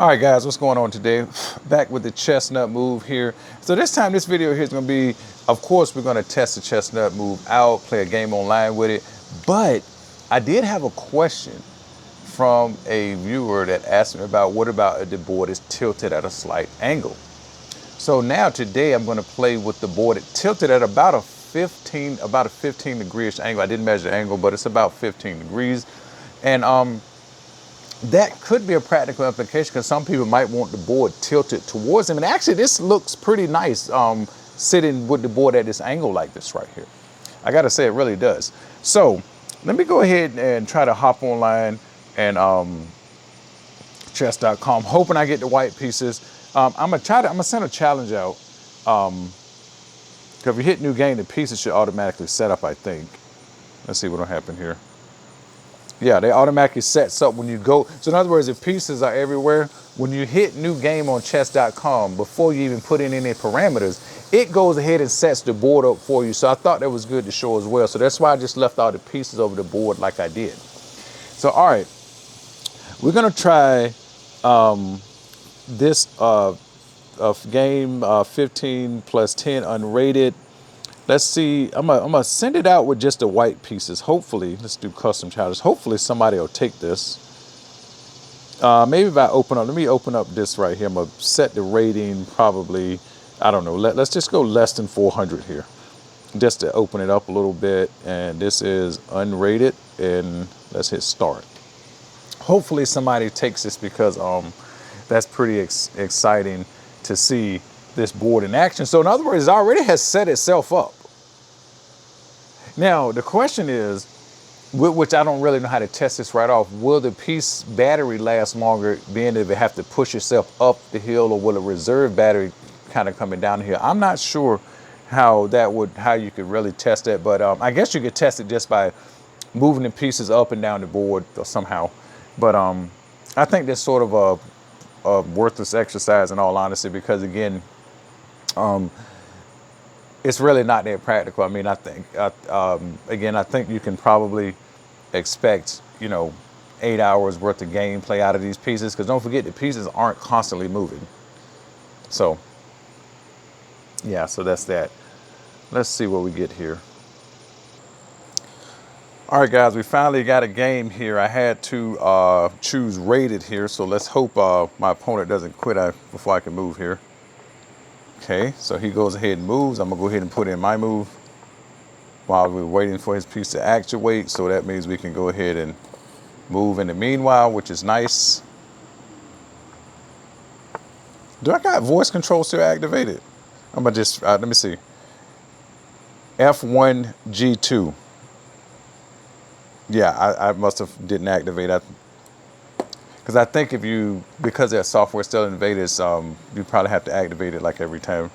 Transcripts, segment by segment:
All right, guys, what's going on today? Back with the Chessnut Move here. So this time, this video here is going to be, of course, we're going to test the Chessnut Move out, play a game online with it. But I did have a question from a viewer that asked me about what about if the board is tilted at a slight angle. So now today I'm going to play with the board tilted at about a 15 degree-ish angle. I didn't measure the angle, but it's about 15 degrees. And that could be a practical application because some people might want the board tilted towards them. And actually, this looks pretty nice sitting with the board at this angle like this right here. I got to say, it really does. So let me go ahead and try to hop online and chess.com, hoping I get the white pieces. I'm gonna send a challenge out. Because if you hit new game, the pieces should automatically set up, I think. Let's see what'll happen here. Yeah, they automatically sets up when you go. So in other words, if pieces are everywhere, when you hit new game on chess.com, before you even put in any parameters, it goes ahead and sets the board up for you. So I thought that was good to show as well. So that's why I just left all the pieces over the board like I did. So, all right, we're gonna try this game 15 plus 10 unrated. Let's see, I'm gonna send it out with just the white pieces. Hopefully, let's do custom challenge. Hopefully somebody will take this. Maybe if I let me open up this right here. I'm gonna set the rating probably, I don't know, let's just go less than 400 here. Just to open it up a little bit. And this is unrated, and let's hit start. Hopefully somebody takes this because that's pretty exciting to see this board in action. So in other words, it already has set itself up. Now, the question is, which I don't really know how to test this right off, will the piece battery last longer, being if it have to push itself up the hill, or will a reserve battery kind of coming down the hill? I'm not sure how you could really test that, but I guess you could test it just by moving the pieces up and down the board or somehow. But I think that's sort of a worthless exercise in all honesty, because again, it's really not that practical. I mean, I think, again, I think you can probably expect, 8 hours worth of gameplay out of these pieces, because don't forget, the pieces aren't constantly moving. So, yeah, so that's that. Let's see what we get here. All right, guys, we finally got a game here. I had to choose rated here, so let's hope my opponent doesn't quit before I can move here. Okay, so he goes ahead and moves. I'm gonna go ahead and put in my move while we're waiting for his piece to actuate. So that means we can go ahead and move in the meanwhile, which is nice. Do I got voice control still activated? I'm gonna just, let me see. F1 G2. Yeah, I must have didn't activate that. Because I think because that software still invaded, you probably have to activate it like every time.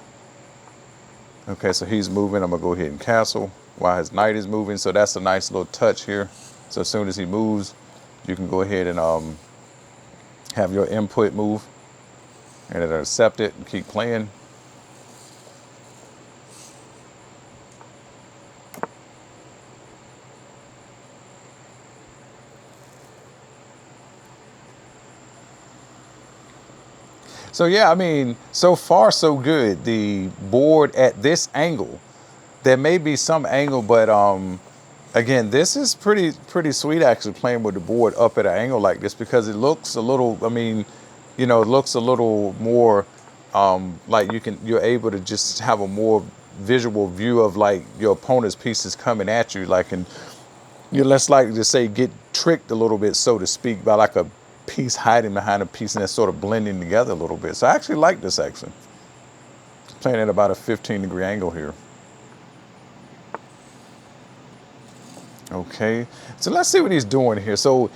Okay, so he's moving. I'm gonna go ahead and castle while his knight is moving. So that's a nice little touch here. So as soon as he moves, you can go ahead and have your input move, and it'll accept it and keep playing. So yeah, I mean, so far so good. The board at this angle, there may be some angle, but again, this is pretty sweet actually, playing with the board up at an angle like this, because it looks a little, I mean, it looks a little more like you're able to just have a more visual view of like your opponent's pieces coming at you, like, and you're less likely to say get tricked a little bit, so to speak, by like a piece hiding behind a piece and that's sort of blending together a little bit. So I actually like this action. Playing at about a 15 degree angle here. Okay, so let's see what he's doing here. So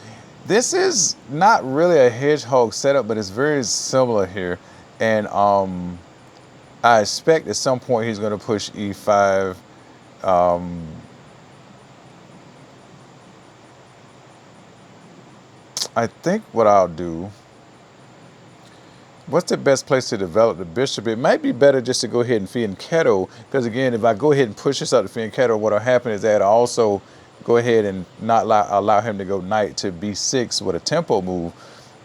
this is not really a hedgehog setup, but it's very similar here. And I expect at some point he's going to push E5. I think what I'll do, what's the best place to develop the bishop? It might be better just to go ahead and fianchetto, because again, if I go ahead and push this out to fianchetto, what'll happen is that I also go ahead and not allow him to go knight to B6 with a tempo move.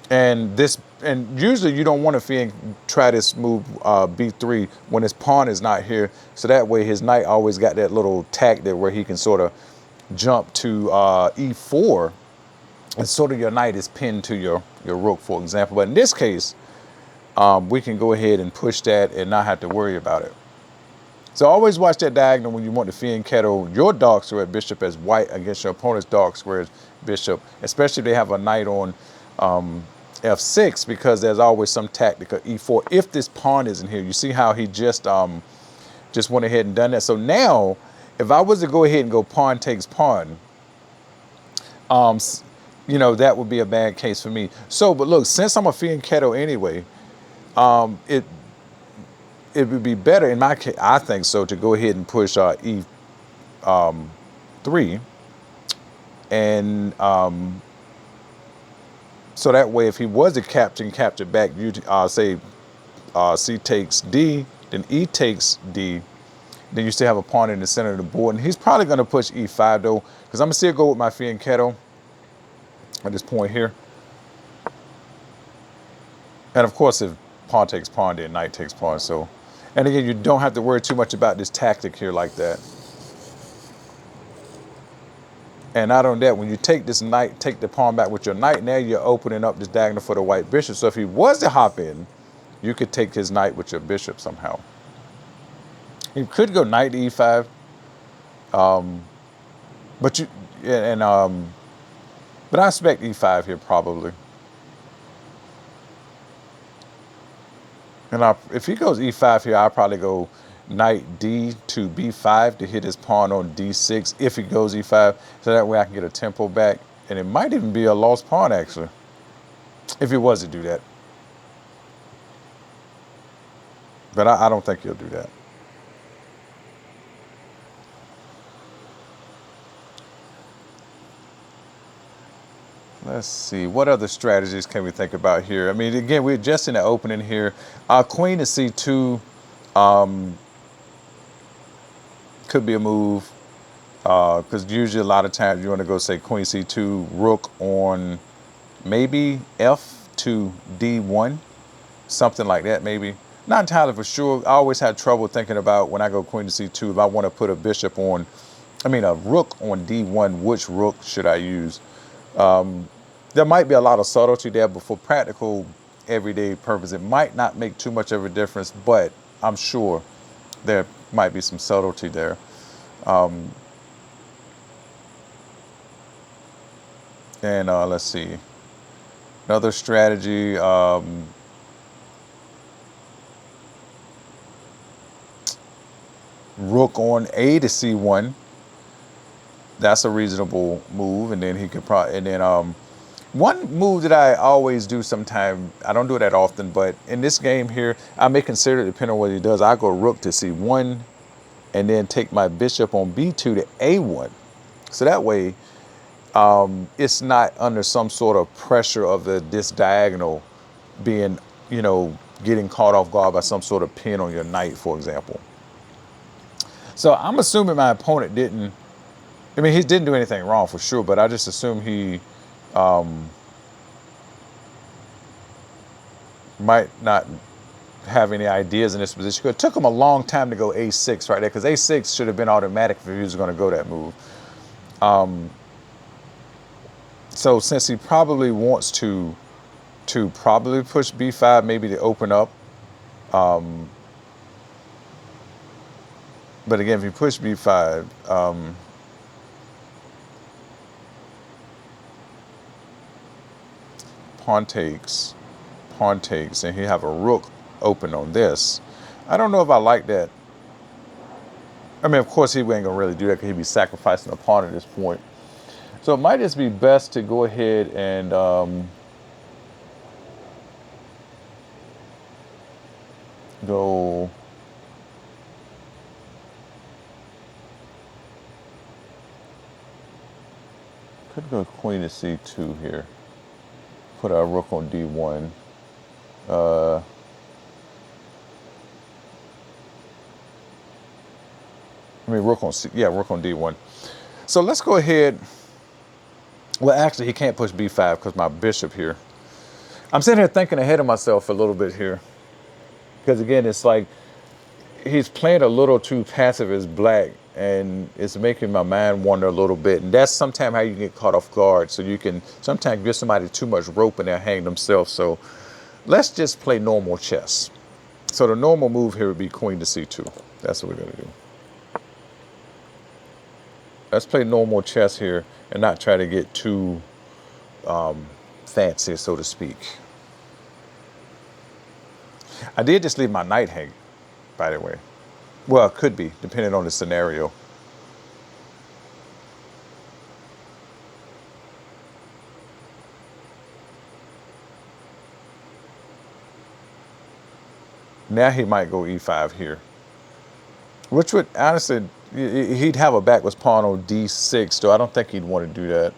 And usually you don't want to try this move b3 when his pawn is not here, so that way his knight always got that little tack there where he can sort of jump to e4, and sort of your knight is pinned to your rook, for example. But in this case, we can go ahead and push that and not have to worry about it. So always watch that diagonal when you want to fianchetto your dark square bishop as white against your opponent's dark square bishop, especially if they have a knight on f6, because there's always some tactical e4 if this pawn isn't here. You see how he just went ahead and done that. So now, if I was to go ahead and go pawn takes pawn, you know, that would be a bad case for me. So, but look, since I'm a fianchetto anyway, it would be better in my case, I think so, to go ahead and push e3, and so that way, if he was to capture back, you say c takes d, then e takes d, then you still have a pawn in the center of the board, and he's probably going to push e5 though, because I'm gonna still go with my fianchetto at this point here. And of course, if pawn takes pawn, then knight takes pawn. So, and again, you don't have to worry too much about this tactic here like that. And not only that, when you take this knight, take the pawn back with your knight, now you're opening up this diagonal for the white bishop. So if he was to hop in, you could take his knight with your bishop somehow. You could go knight to e5, but but I expect e5 here probably. And if he goes e5 here, I'll probably go knight d to b5 to hit his pawn on d6 if he goes e5, so that way I can get a tempo back, and it might even be a lost pawn actually if he was to do that, but I don't think he'll do that. Let's see, what other strategies can we think about here? I mean, again, we're just in the opening here. Queen to c2 could be a move, because usually a lot of times you want to go say queen c2, rook on maybe f to d1, something like that maybe. Not entirely for sure. I always had trouble thinking about when I go queen to c2, if I want to put a bishop on, I mean a rook on d1, which rook should I use? There might be a lot of subtlety there, but for practical everyday purpose, it might not make too much of a difference, but I'm sure there might be some subtlety there. And let's see, another strategy, rook on a to c1. That's a reasonable move, and then he could probably, and then one move that I always do sometime, I don't do it that often, but in this game here, I may consider it depending on what he does. I go rook to c1, and then take my bishop on b2 to a1. So that way, it's not under some sort of pressure of this diagonal being, you know, getting caught off guard by some sort of pin on your knight, for example. So I'm assuming my opponent didn't, I mean, he didn't do anything wrong for sure, but I just assume he might not have any ideas in this position. It took him a long time to go a6 right there, because a6 should have been automatic if he was going to go that move. So since he probably wants to probably push b5, maybe to open up. But again, if you push b5, pawn takes, and he have a rook open on this. I don't know if I like that. I mean, of course, he ain't gonna really do that because he'd be sacrificing a pawn at this point. So it might just be best to go ahead and go. Could go queen to c2 here. Put a rook on d1. I mean, rook on rook on d1. So let's go ahead. Well, actually, he can't push b5 because my bishop here. I'm sitting here thinking ahead of myself a little bit here. Because again, it's like he's playing a little too passive as black, and it's making my mind wander a little bit. And that's sometimes how you get caught off guard. So you can sometimes give somebody too much rope and they'll hang themselves. So let's just play normal chess. So the normal move here would be queen to c2. That's what we're going to do. Let's play normal chess here and not try to get too fancy, so to speak. I did just leave my knight hanging, by the way. Well, it could be, depending on the scenario. Now he might go e5 here, which would honestly, he'd have a backwards pawn on d6, so I don't think he'd want to do that.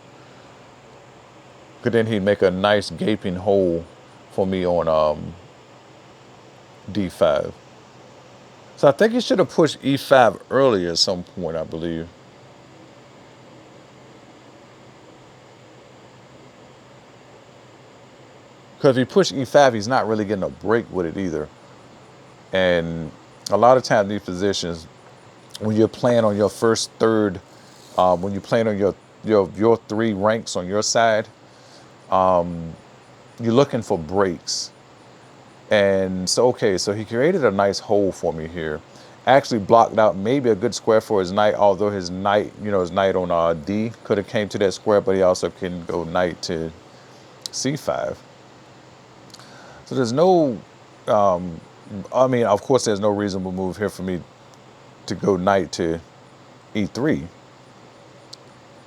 Because then he'd make a nice gaping hole for me on d5. So I think he should have pushed e5 earlier at some point, I believe. Because if he pushed e5, he's not really getting a break with it either. And a lot of times these positions, when you're playing on your first third, when you're playing on your three ranks on your side, you're looking for breaks. And so, okay, so he created a nice hole for me here. Actually blocked out maybe a good square for his knight, although his knight, his knight on D could have came to that square, but he also can go knight to c5. So there's no, of course, there's no reasonable move here for me to go knight to e3.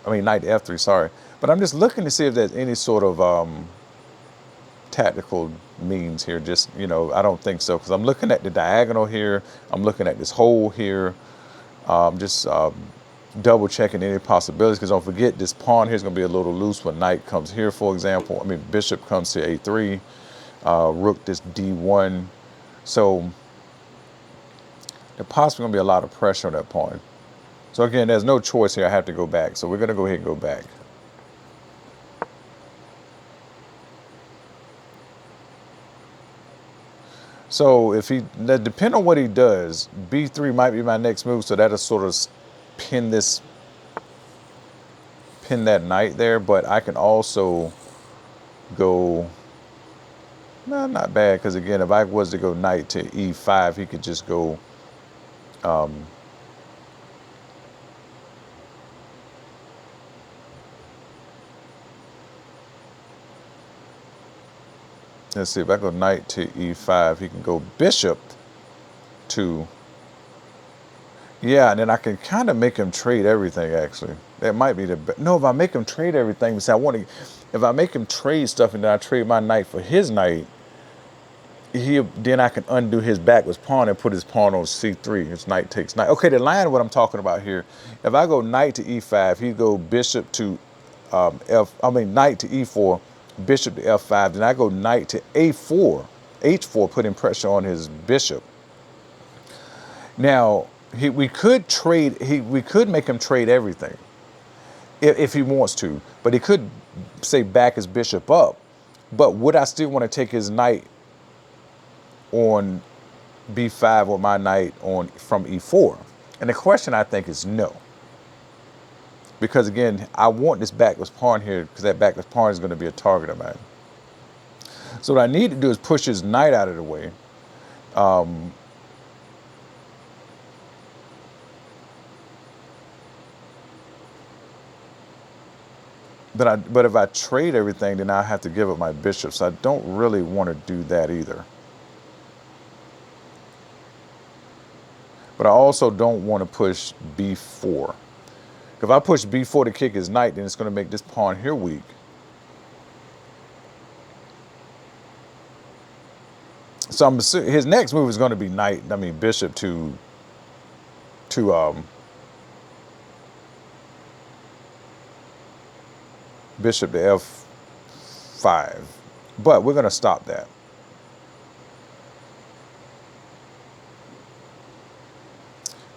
Knight to f3, sorry. But I'm just looking to see if there's any sort of tactical means here. Just, I don't think so, because I'm looking at the diagonal here. I'm looking at this hole here. Just double checking any possibilities, because don't forget this pawn here is going to be a little loose when knight comes here, for example. Bishop comes to a3, rook this d1. So there's possibly going to be a lot of pressure on that pawn. So again, there's no choice here. I have to go back. So we're going to go ahead and go back. So depending on what he does, b3 might be my next move. So that'll sort of pin that knight there. But I can also go, no, not bad. Because again, if I was to go knight to e5, he could just go, let's see, if I go knight to e5, he can go bishop to, yeah, and then I can kind of make him trade everything, actually. That might be no, if I make him trade everything, if I make him trade stuff and then I trade my knight for his knight, then I can undo his backwards pawn and put his pawn on c3. His knight takes knight. Okay, the line of what I'm talking about here, if I go knight to e5, he'd go bishop to knight to e4, bishop to f5, then I go knight to a4, h4, putting pressure on his bishop. Now, we could make him trade everything if he wants to, but he could say back his bishop up. But would I still want to take his knight on b5 or my knight from e4? And the question, I think, is no. Because again, I want this backwards pawn here, because that backwards pawn is going to be a target of mine. So what I need to do is push his knight out of the way. But if I trade everything, then I have to give up my bishop. So I don't really want to do that either. But I also don't want to push b4. If I push b4 to kick his knight, then it's going to make this pawn here weak. So his next move is going to be bishop to bishop to f5. But we're going to stop that.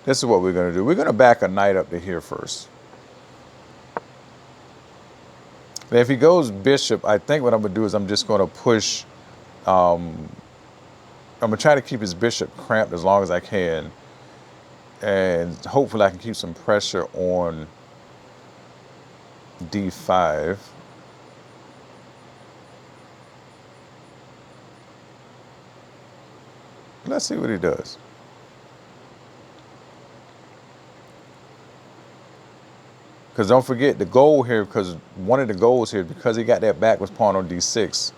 This is what we're going to do. We're going to back a knight up to here first. And if he goes bishop, I think what I'm gonna do is I'm just gonna push. I'm gonna try to keep his bishop cramped as long as I can, and hopefully I can keep some pressure on d5. Let's see what he does. Because don't forget the goal here, because one of the goals here, because he got that backwards pawn on d6,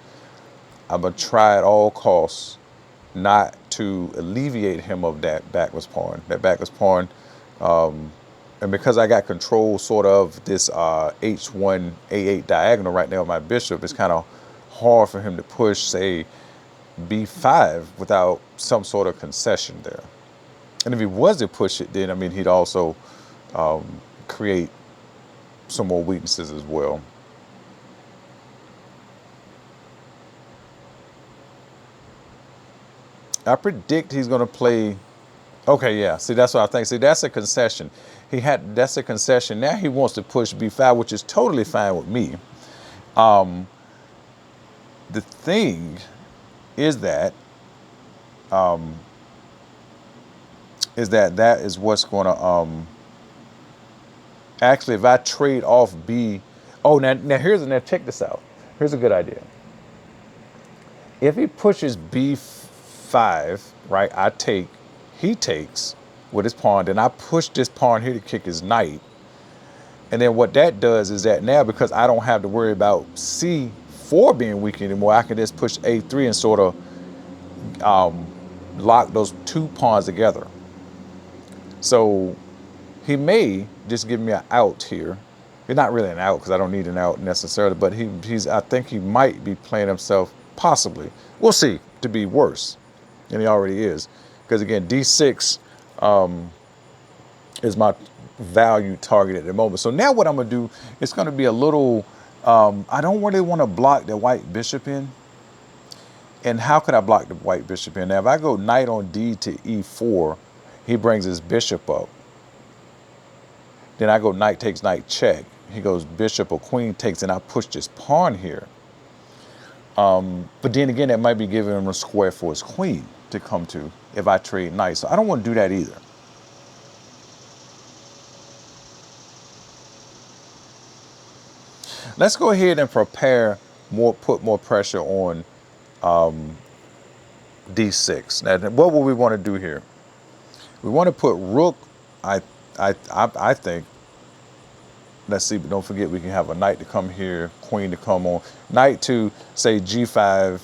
I'm gonna try at all costs not to alleviate him of that backwards pawn. That backwards pawn, and because I got control sort of this h1 a8 diagonal right now with my bishop, it's kind of hard for him to push, say, b5 without some sort of concession there. And if he was to push it, then I mean he'd also create some more weaknesses as well. I predict he's going to play. Okay, yeah. See, that's what I think. See, that's a concession. That's a concession. Now he wants to push b5, which is totally fine with me. The thing is that that is what's going to actually, if I trade off b. Oh, now check this out. Here's a good idea. If he pushes b5, right, he takes with his pawn, then I push this pawn here to kick his knight. And then what that does is that now, because I don't have to worry about c4 being weak anymore, I can just push a3 and sort of lock those two pawns together. So he may just give me an out here. It's not really an out because I don't need an out necessarily, but I think he might be playing himself, possibly, we'll see, to be worse than he already is. Because again, d6 is my value target at the moment. So now what I'm gonna do, it's gonna be a little, I don't really want to block the white bishop in. And how could I block the white bishop in? Now if I go knight on d to e4, he brings his bishop up. Then I go knight takes knight check. He goes bishop or queen takes, and I push this pawn here. But then again, that might be giving him a square for his queen to come to if I trade knight. So I don't want to do that either. Let's go ahead and put more pressure on d6. Now, what will we want to do here? We want to put rook, I think. Let's see, but don't forget we can have a knight to come here, queen to come on. Knight to, say, g5,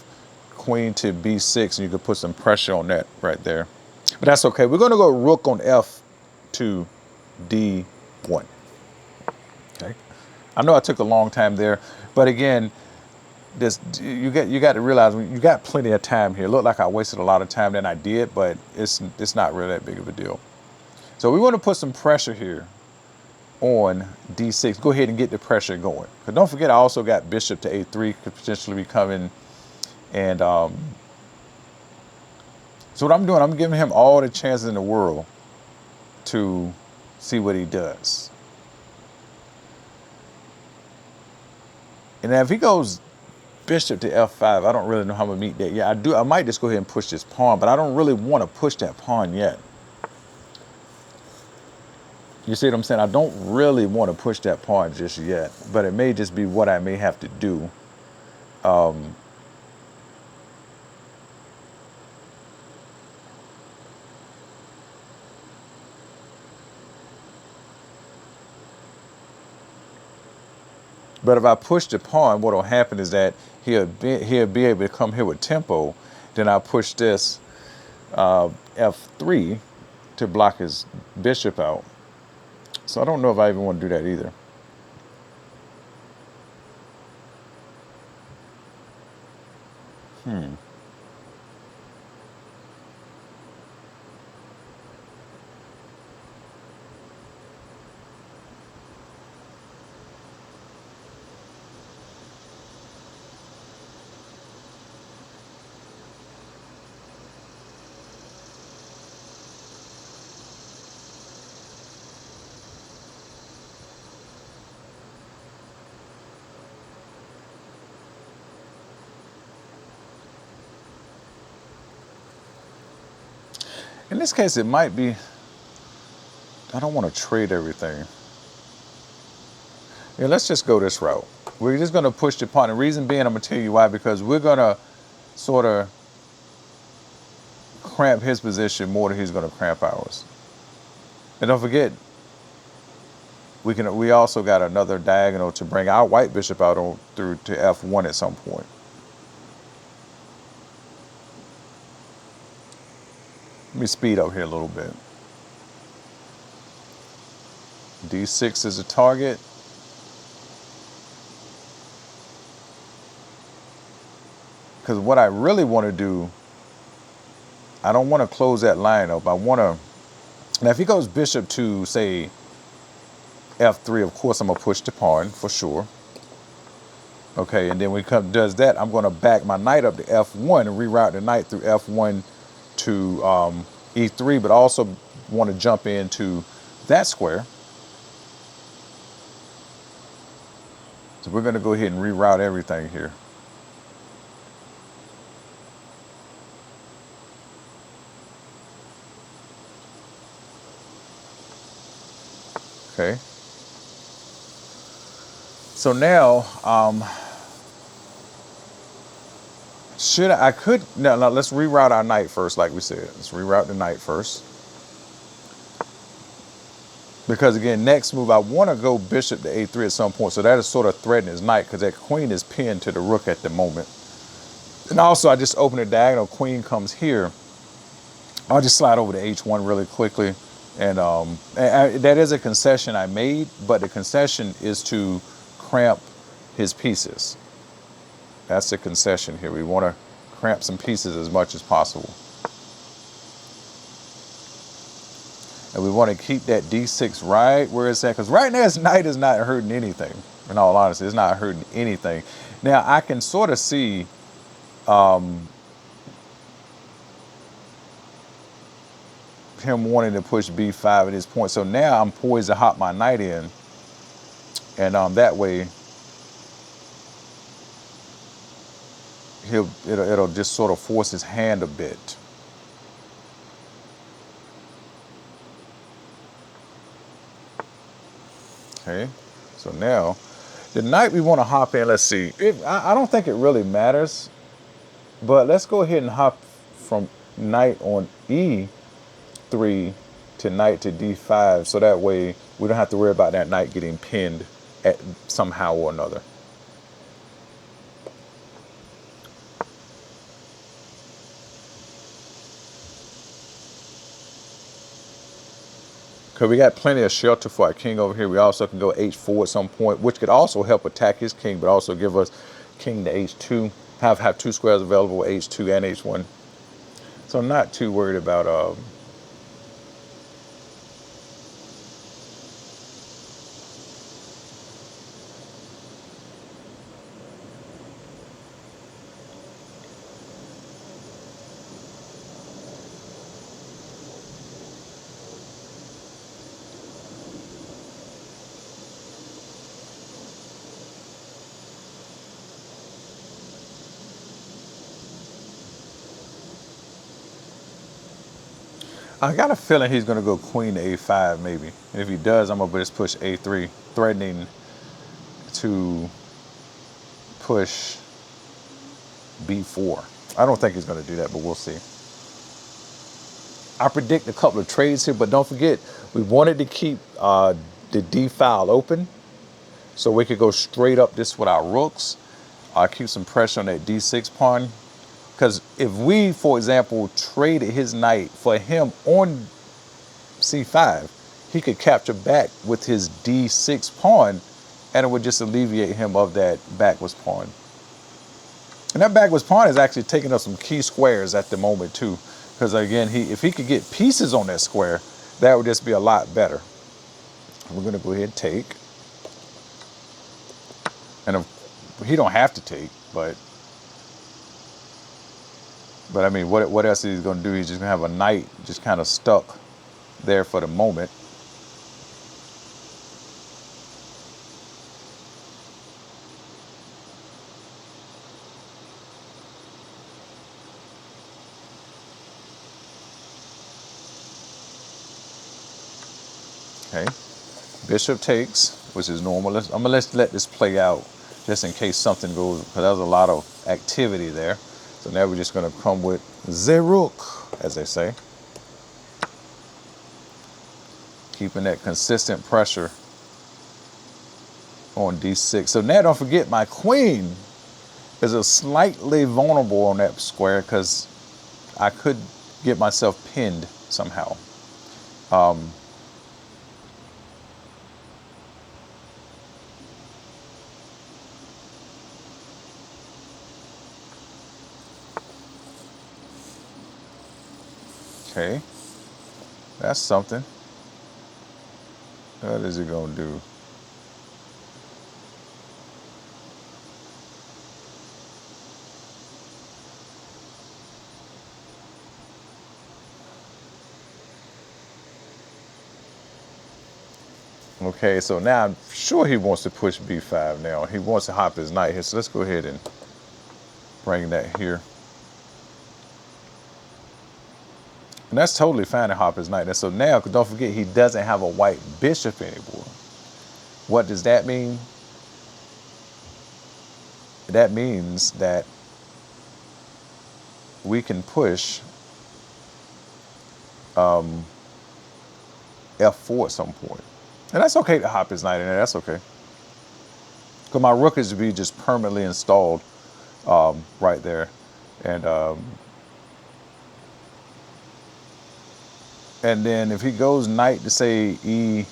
queen to b6, and you could put some pressure on that right there. But that's okay. We're going to go rook on f to d1. Okay. I know I took a long time there, but again, you got to realize you got plenty of time here. It looked like I wasted a lot of time than I did, but it's not really that big of a deal. So we want to put some pressure here on d6. Go ahead and get the pressure going. But don't forget, I also got bishop to a3 could potentially be coming. And so what I'm doing, I'm giving him all the chances in the world to see what he does. And now if he goes bishop to f5, I don't really know how I'm gonna meet that. Yeah, I might just go ahead and push this pawn, but I don't really want to push that pawn yet. You see what I'm saying? I don't really want to push that pawn just yet, but it may just be what I may have to do. But if I push the pawn, what will happen is that he'll be able to come here with tempo. Then I'll push this f3 to block his bishop out. So I don't know if I even want to do that either. In this case, it might be, I don't want to trade everything. Yeah, let's just go this route. We're just going to push the pawn. The reason being, I'm going to tell you why, because we're going to sort of cramp his position more than he's going to cramp ours. And don't forget, we also got another diagonal to bring our white bishop out on through to F1 at some point. Let me speed up here a little bit. D6 is a target. Because what I really want to do, I don't want to close that line up. I want to, now if he goes bishop to, say, F3, of course I'm going to push the pawn for sure. Okay, and then when he does that, I'm going to back my knight up to F1 and reroute the knight through F1 to E3, but also want to jump into that square. So we're going to go ahead and reroute everything here. Okay. So now, now let's reroute our knight first, like we said. Let's reroute the knight first. Because again, next move, I want to go bishop to A3 at some point. So that is sort of threatening his knight because that queen is pinned to the rook at the moment. And also, I just open the diagonal, queen comes here. I'll just slide over to H1 really quickly. And that is a concession I made, but the concession is to cramp his pieces. That's the concession here. We want to cramp some pieces as much as possible. And we want to keep that D6 right where it's at. Because right now, his knight is not hurting anything. In all honesty, it's not hurting anything. Now, I can sort of see him wanting to push B5 at this point. So now I'm poised to hop my knight in. And that way, it'll just sort of force his hand a bit. Okay, so now the knight we want to hop in. Let's see. I don't think it really matters, but let's go ahead and hop from knight on E3 to knight to D5, so that way we don't have to worry about that knight getting pinned at somehow or another. Because we got plenty of shelter for our king over here. We also can go H4 at some point, which could also help attack his king, but also give us king to H2. Have two squares available, H2 and H1. So I'm not too worried about I got a feeling he's going to go queen to A5 maybe. And if he does, I'm going to just push A3, threatening to push B4. I don't think he's going to do that, but we'll see. I predict a couple of trades here, but don't forget, we wanted to keep the D file open so we could go straight up this with our rooks. Keep some pressure on that D6 pawn. Because if we, for example, traded his knight for him on C5, he could capture back with his D6 pawn, and it would just alleviate him of that backwards pawn. And that backwards pawn is actually taking up some key squares at the moment too. Because again, if he could get pieces on that square, that would just be a lot better. We're going to go ahead and take. And he don't have to take, but I mean, what else is he going to do? He's just going to have a knight just kind of stuck there for the moment. Okay. Bishop takes, which is normal. I'm gonna let this play out just in case something goes, because there's a lot of activity there. So now we're just gonna come with Zeruk, as they say. Keeping that consistent pressure on D6. So now don't forget my queen is a slightly vulnerable on that square because I could get myself pinned somehow. Okay, that's something. What is it gonna do? Okay, so now I'm sure he wants to push B5 now. He wants to hop his knight here, so let's go ahead and bring that here. And that's totally fine to hop his knight. And so now, don't forget, he doesn't have a white bishop anymore. What does that mean? That means that we can push F4 at some point. And that's okay to hop his knight in there, that's okay. Because my rook is to be just permanently installed right there. And then if he goes knight to say E5,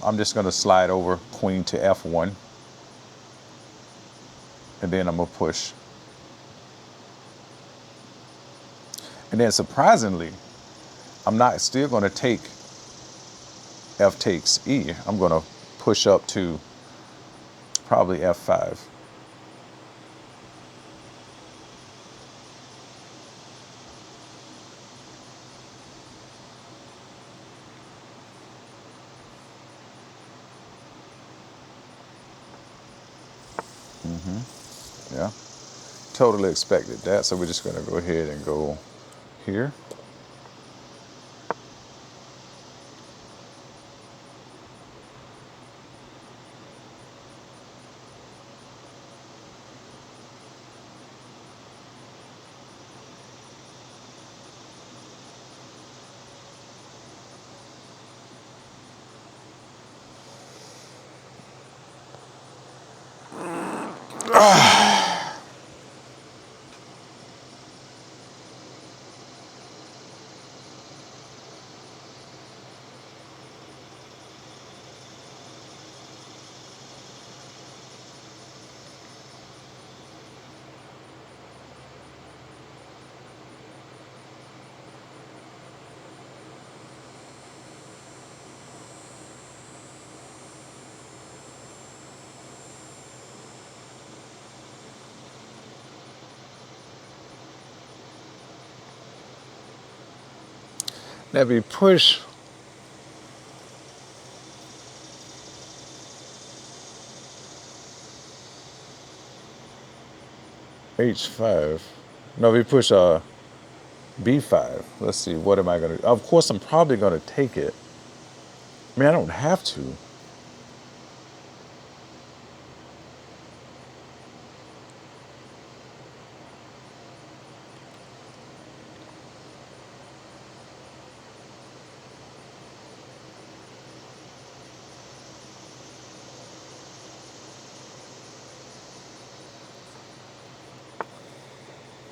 I'm just gonna slide over queen to F1. And then I'm gonna push. And then surprisingly, I'm not still gonna take F takes E. I'm gonna push up to probably F5. Yeah, totally expected that. So we're just gonna go ahead and go here. Now if we push H5, no, if we push B5, let's see, what am I gonna do? Of course, I'm probably gonna take it. I mean, I don't have to.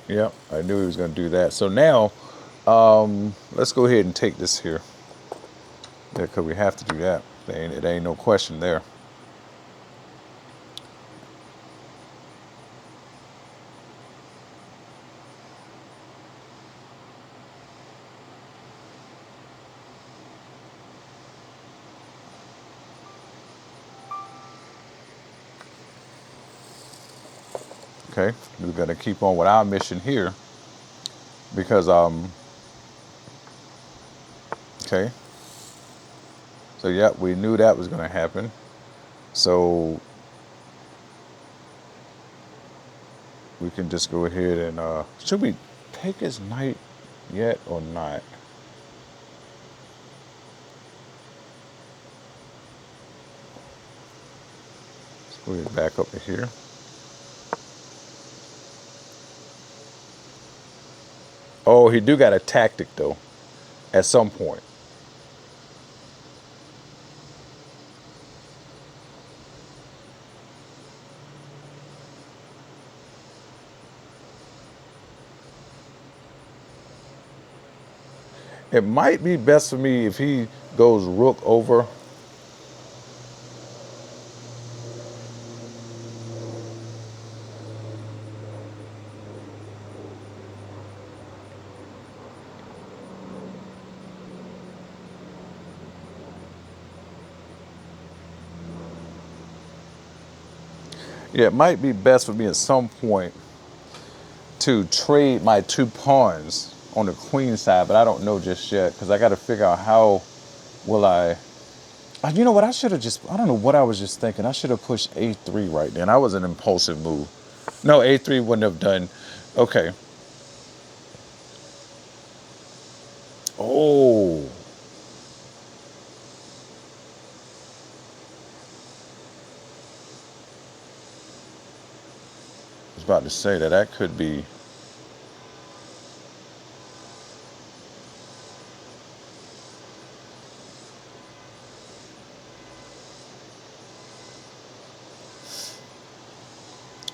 Yep, I knew he was gonna do that. So now, let's go ahead and take this here. Yeah, because we have to do that. It ain't no question there. Okay, we're gonna keep on with our mission here because okay. So yeah, we knew that was gonna happen. So we can just go ahead and should we take his knight yet or not? We'll get back up to here. Oh, he do got a tactic though, at some point. It might be best for me if he goes rook over. Yeah, it might be best for me at some point to trade my 2 pawns on the queen side, but I don't know just yet because I got to figure out how will I. You know what? I should have just. I don't know what I was just thinking. I should have pushed a3 right then. I was an impulsive move. No, a3 wouldn't have done. Okay. Oh, I was about to say that that could be.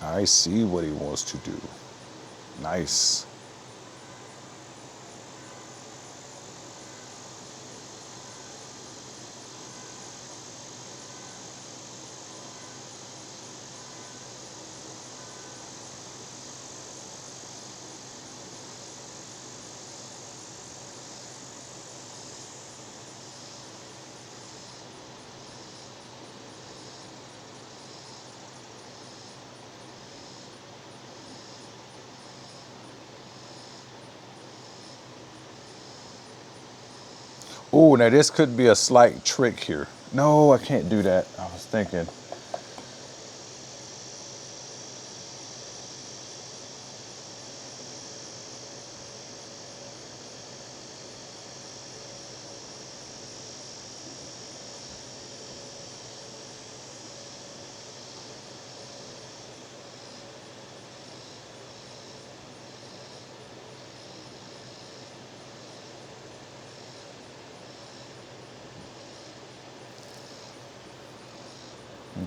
I see what he wants to do. Nice. Oh, now this could be a slight trick here. No, I can't do that. I was thinking.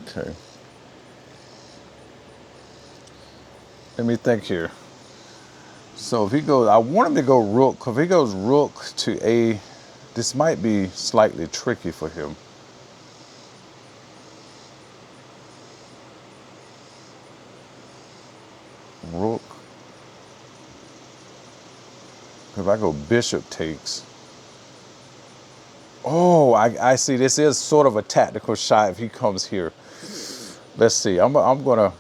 Okay. Let me think here. So if he goes, I want him to go rook. 'Cause if he goes rook to a, this might be slightly tricky for him. Rook. If I go bishop takes. Oh, I see. This is sort of a tactical shot if he comes here. Let's see. I'm gonna.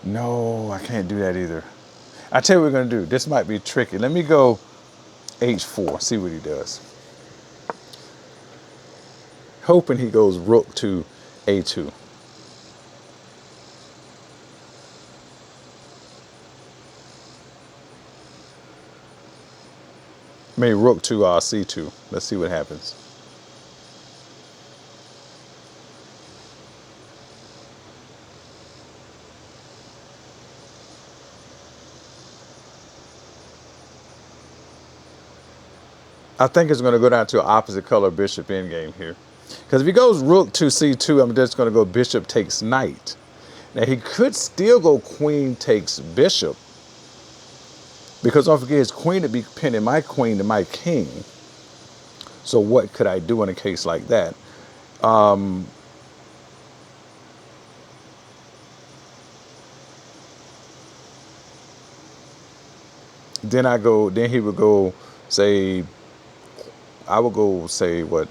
No, I can't do that either. I tell you what we're gonna do. This might be tricky. Let me go h4. See what he does. Hoping he goes rook to a2. Maybe rook to c2. Let's see what happens. I think it's going to go down to an opposite color bishop endgame here. Because if he goes rook to c2, I'm just going to go bishop takes knight. Now he could still go queen takes bishop. Because don't forget, his queen would be pinning my queen to my king. So what could I do in a case like that? Then he would go, say, I would go, say, what,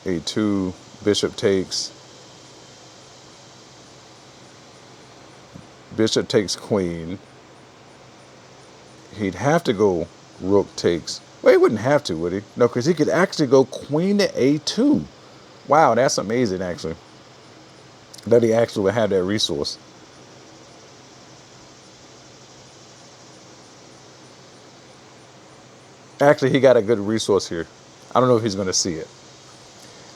a2, bishop takes queen. He'd have to go rook takes. Well, he wouldn't have to, would he? No, because he could actually go queen to a2. Wow, that's amazing, actually, that he actually would have that resource. Actually, he got a good resource here. I don't know if he's going to see it.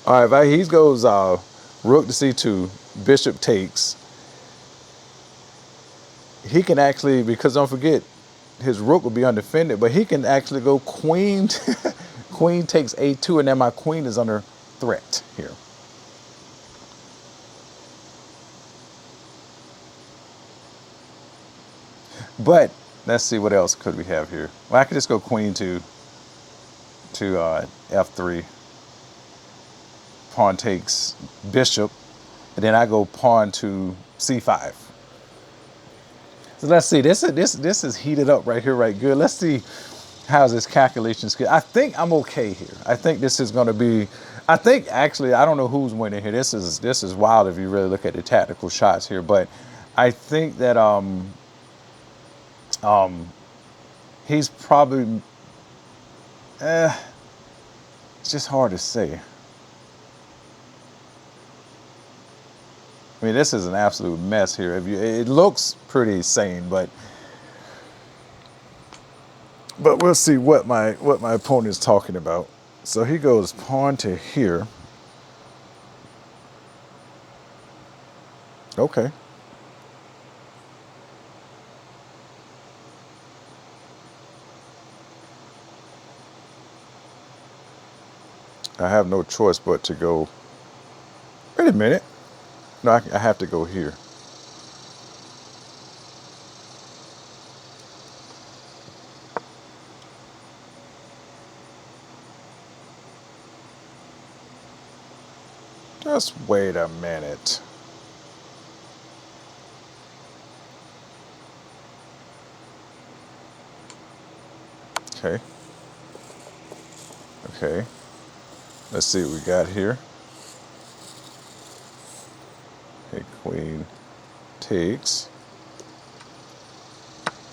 All right, he goes rook to c2, bishop takes. He can actually, because don't forget, his rook will be undefended, but he can actually go queen, queen takes a2, and then my queen is under threat here. But let's see what else could we have here. Well, I could just go queen to f3. Pawn takes bishop, and then I go pawn to c5. So let's see. This is heated up right here, right good. Let's see how's this calculation skill. I think I'm okay here. I think this is going to be. I think actually I don't know who's winning here. This is wild if you really look at the tactical shots here. But I think that he's probably. It's just hard to say. I mean, this is an absolute mess here. It looks pretty sane, but we'll see what my opponent is talking about. So he goes pawn to here. Okay. I have no choice but to go. Wait a minute. No, I have to go here. Just wait a minute. Okay. Okay. Let's see what we got here. Okay, queen takes.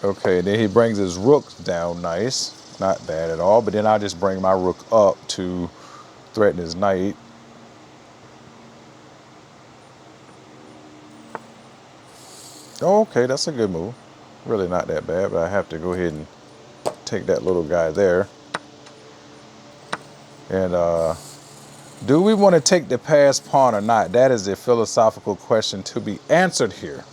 Okay, then he brings his rook down nice. Not bad at all. But then I just bring my rook up to threaten his knight. Oh, okay, that's a good move. Really not that bad, but I have to go ahead and take that little guy there. And do we want to take the passed pawn or not? That is a philosophical question to be answered here.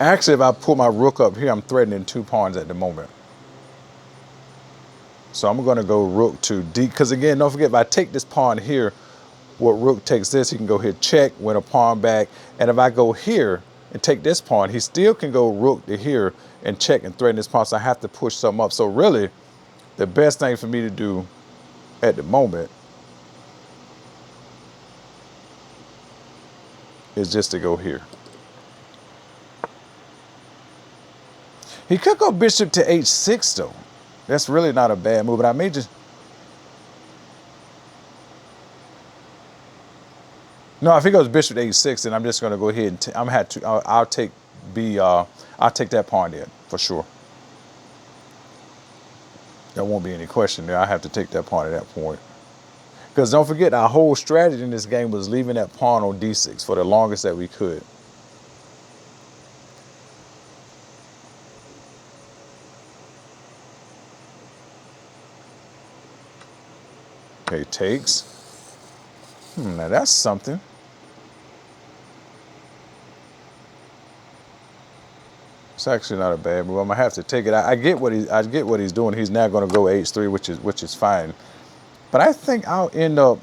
Actually, if I pull my rook up here, I'm threatening 2 pawns at the moment. So I'm going to go rook to d, because again, don't forget, if I take this pawn here, what rook takes this, he can go hit check, win a pawn back. And if I go here and take this pawn, he still can go rook to here and check and threaten this pawn. So I have to push something up. So really, the best thing for me to do at the moment is just to go here. He could go bishop to h6 though. That's really not a bad move, but I may just. No, if he goes bishop to h6, then I'm just going to go ahead and I'll take I'll take that pawn there for sure. There won't be any question there. I have to take that pawn at that point. Because don't forget, our whole strategy in this game was leaving that pawn on d6 for the longest that we could. Okay, takes. Now that's something. It's actually not a bad move. I'm gonna have to take it. I get what he's doing. He's now gonna go h3, which is fine. But I think I'll end up.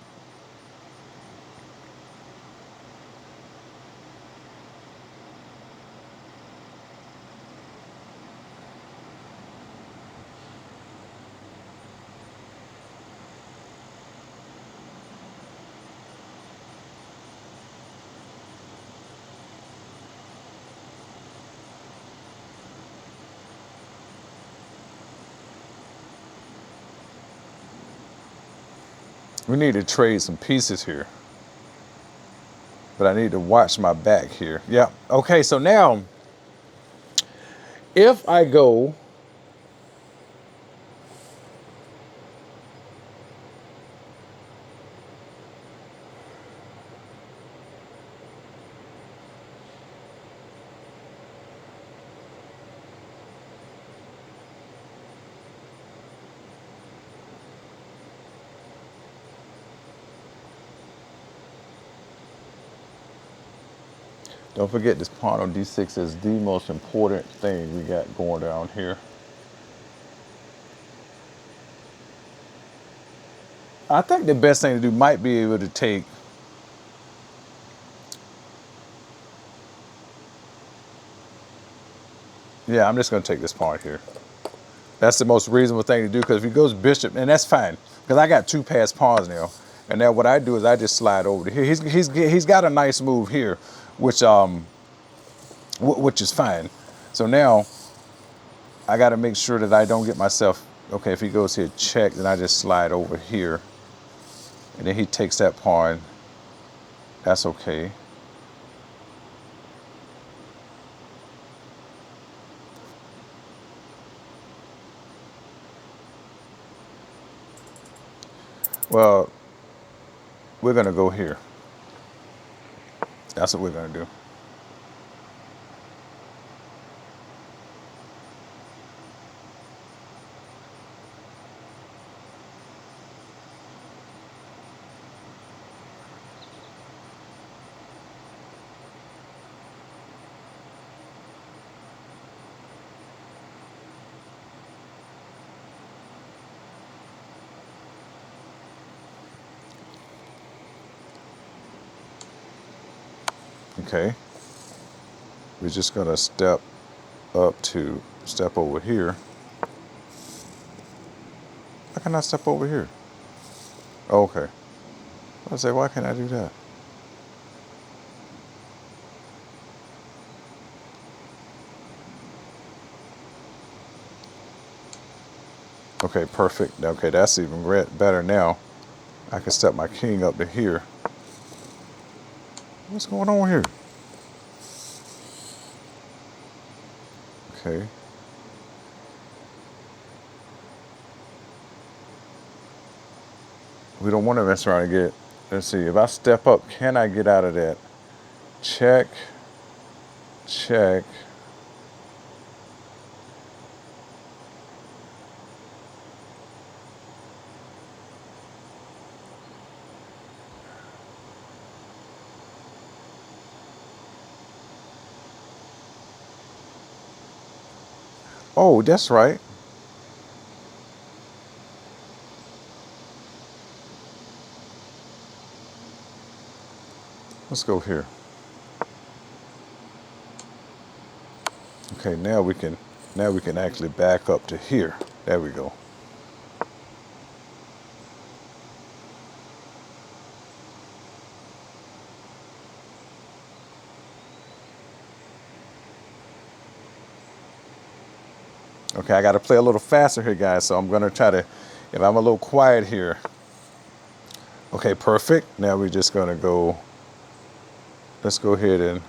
We need to trade some pieces here. But I need to watch my back here. Yeah. Okay, so now, if I go. Don't forget this pawn on d6 is the most important thing we got going down here. I think the best thing to do might be able to take. Yeah, I'm just going to take this pawn here. That's the most reasonable thing to do, because if he goes bishop, and that's fine, because I got two passed pawns now. And now what I do is I just slide over to here. He's got a nice move here, which is fine. So now I got to make sure that I don't get myself. Okay, if he goes here check, then I just slide over here, and then he takes that pawn. That's okay. Well, we're gonna go here. That's what we're gonna do. Okay. We're just gonna step over here. How can I step over here? Oh, okay. I say, why can't I do that? Okay, perfect. Okay, that's even better now. I can step my king up to here. What's going on here? Okay. We don't want to mess around and get. Let's see. If I step up, can I get out of that? Check. Check. Oh, that's right. Let's go here. Okay, now we can actually back up to here. There we go. Okay, I got to play a little faster here, guys. So I'm gonna try to, if I'm a little quiet here. Okay, perfect. Now we're just gonna go. Let's go ahead and.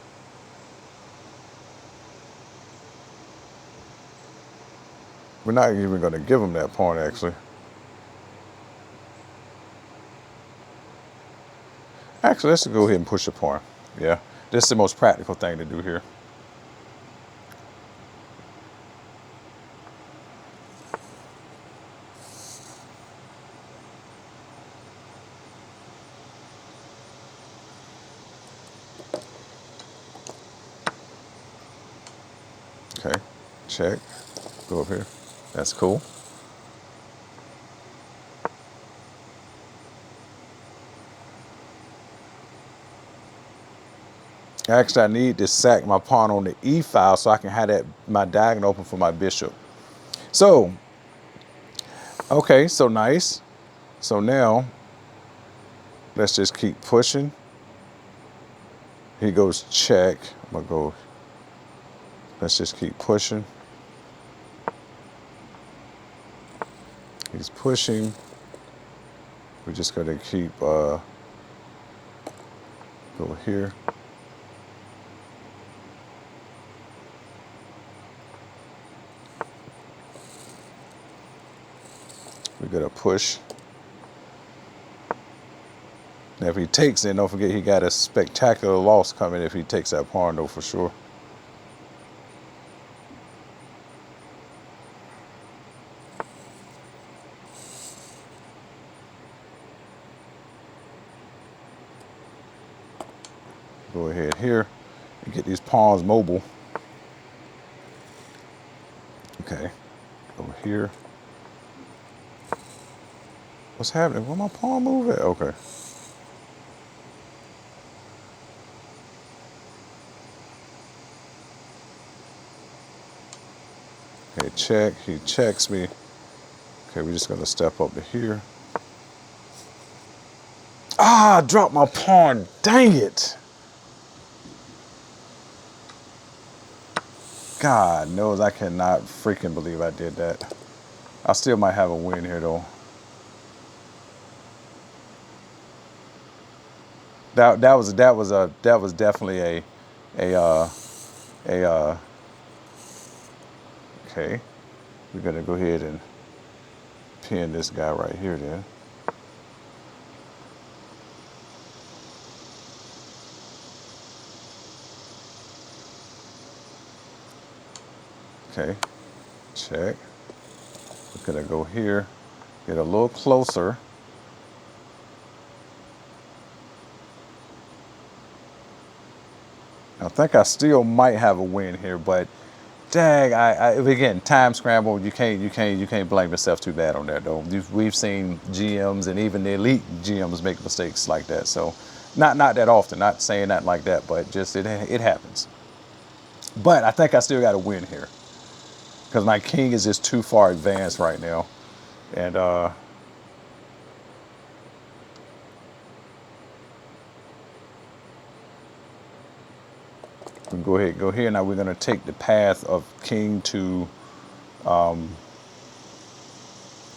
We're not even gonna give him that pawn, actually. Actually, let's go ahead and push the pawn. Yeah, this is the most practical thing to do here. Okay, check. Go up here. That's cool. Actually, I need to sack my pawn on the E file so I can have that my diagonal open for my bishop. So, okay, so nice. So now, let's just keep pushing. He goes check. I'm gonna go. Let's just keep pushing. He's pushing. We're just gonna keep go here. We're gonna push. Now if he takes it, don't forget he got a spectacular loss coming if he takes that pawn though, for sure. Go ahead here. get these pawns mobile. Okay, over here. What's happening? Where my pawn move at? Okay. Okay, check. He checks me. Okay, we're just gonna step up to here. Ah, I dropped my pawn. Dang it. God knows I cannot freaking believe I did that. I still might have a win here though. That was definitely a okay. We're gonna go ahead and pin this guy right here then. Okay, check. We're gonna go here, get a little closer. I think I still might have a win here, but dang, again, time scramble. You can't blame yourself too bad on that though. We've seen GMs and even the elite GMs make mistakes like that. So, not that often. Not saying that like that, but just it happens. But I think I still got a win here because my king is just too far advanced right now, and we can go here. Now we're gonna take the path of king to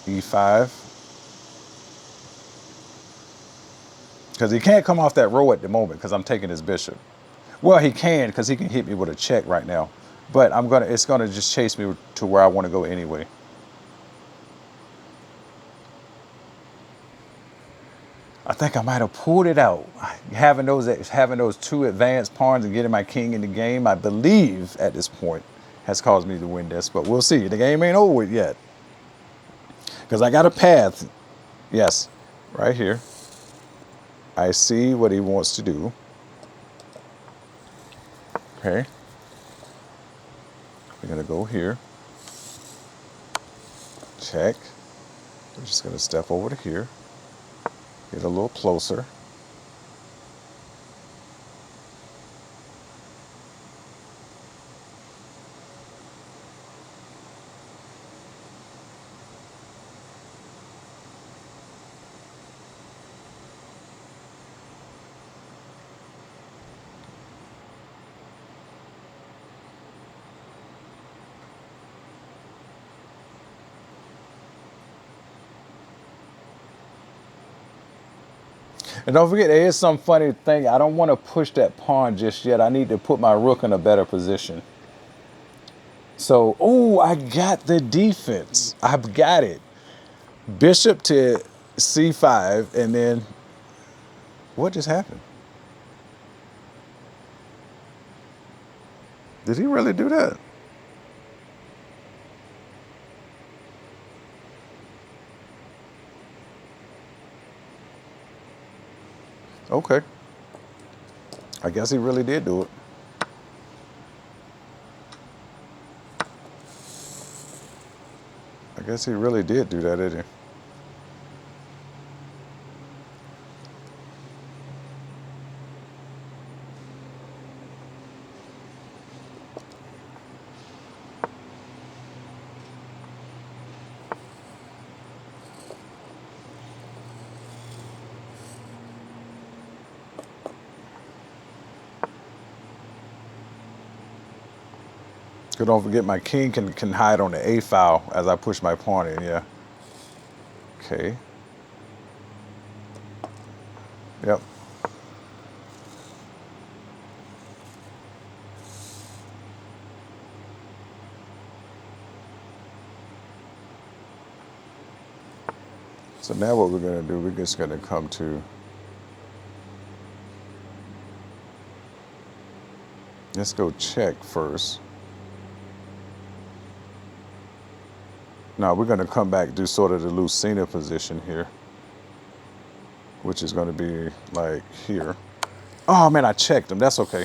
e5 because he can't come off that row at the moment because I'm taking his bishop. Well, he can because he can hit me with a check right now, but it's gonna just chase me to where I want to go anyway. I think I might have pulled it out. Having those two advanced pawns and getting my king in the game, I believe at this point has caused me to win this, but we'll see. The game ain't over yet because I got a path. Yes, right here. I see what he wants to do. Okay. We're gonna go here. Check. We're just gonna step over to here. Get a little closer. And don't forget, there is some funny thing. I don't want to push that pawn just yet. I need to put my rook in a better position. So, oh, I got the defense. I've got it. Bishop to c5, and then what just happened? Did he really do that? Okay. I guess he really did do it. I guess he really did do that, didn't he? So don't forget my king can hide on the A file as I push my pawn in, yeah. Okay. Yep. So now what we're gonna do, we're just gonna come to, let's go check first. Now we're gonna come back, do sort of the Lucina position here, which is gonna be like here. Oh man, I checked him, that's okay.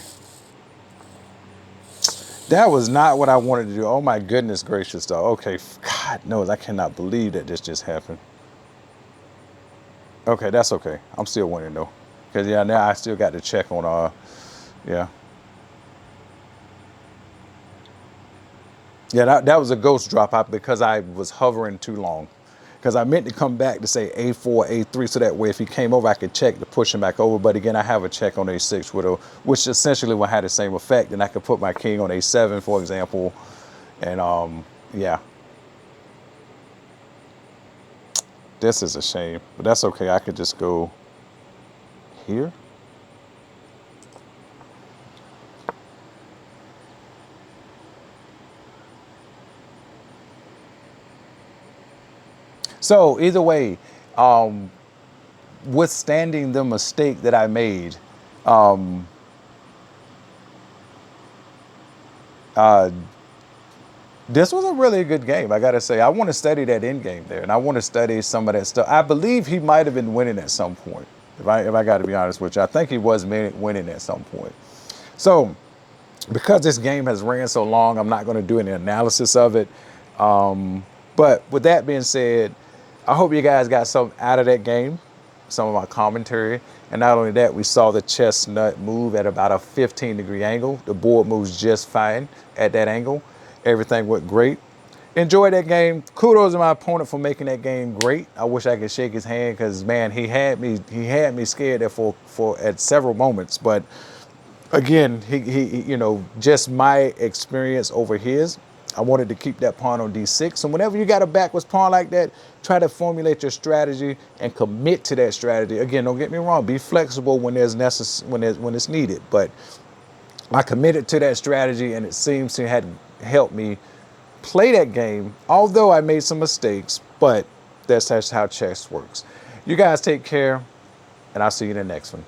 That was not what I wanted to do. Oh my goodness gracious, though. Okay, God knows I cannot believe that this just happened. Okay, that's okay. I'm still winning though, because yeah, now I still got to check on yeah, yeah. That was a ghost drop out because I was hovering too long. Because I meant to come back to say A4, A3, so that way if he came over, I could check to push him back over. But again, I have a check on A6 with a, which essentially will have the same effect, and I could put my king on A7, for example, and yeah, this is a shame, but that's okay. I could just go here. So either way, um, withstanding the mistake that I made, uh, this was a really good game. I gotta say, I want to study that end game there, and I want to study some of that stuff. I believe he might have been winning at some point. If I got to be honest with you, I think he was winning at some point. So because this game has ran so long, I'm not going to do any analysis of it. But with that being said, I hope you guys got something out of that game, some of my commentary. And not only that, we saw the chestnut move at about a 15-degree angle. The board moves just fine at that angle. Everything went great. Enjoy that game. Kudos to my opponent for making that game great. I wish I could shake his hand because man, he had me scared there for at several moments. But again, he you know, just my experience over his. I wanted to keep that pawn on d6. So whenever you got a backwards pawn like that, try to formulate your strategy and commit to that strategy. Again, don't get me wrong. Be flexible when when it's needed. But I committed to that strategy, and it seems to have helped me play that game. Although I made some mistakes, but that's how chess works. You guys take care, and I'll see you in the next one.